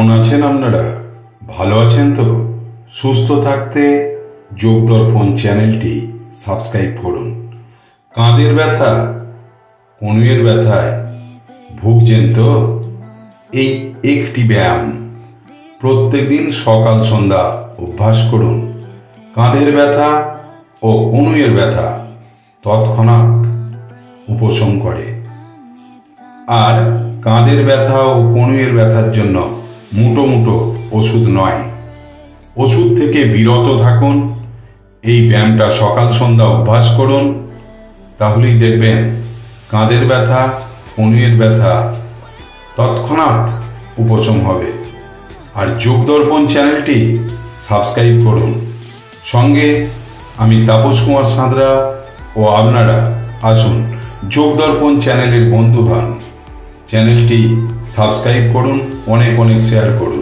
কেমন আছেন আপনারা? ভালো আছেন তো? সুস্থ থাকতে যোগ দর্পণ চ্যানেলটি সাবস্ক্রাইব করুন। কাঁধের ব্যথা, কনুইয়ের ব্যথায় ভুগছেন তো? এই একটি ব্যায়াম প্রত্যেকদিন সকাল সন্ধ্যা অভ্যাস করুন। কাঁধের ব্যথা ও কনুইয়ের ব্যথা তৎক্ষণাৎ উপশম করে। আর কাঁধের ব্যথা ও কনুইয়ের ব্যথার জন্য মুটো মুটো ওষুধ নয়, ওষুধ থেকে বিরত থাকুন। এই ব্যায়ামটা সকাল সন্ধ্যা অভ্যাস করুন, তাহলেই দেখবেন কাঁধের ব্যথা, কনুইয়ের ব্যথা তৎক্ষণাৎ উপশম হবে। আর যোগ দর্পণ চ্যানেলটি সাবস্ক্রাইব করুন। সঙ্গে আমি তাপস কুমার সাঁতরা ও আপনারা আসুন যোগ দর্পণ চ্যানেলের বন্ধু হন। চ্যানেলটি সাবস্ক্রাইব করুন, অনেক অনেক শেয়ার করুন।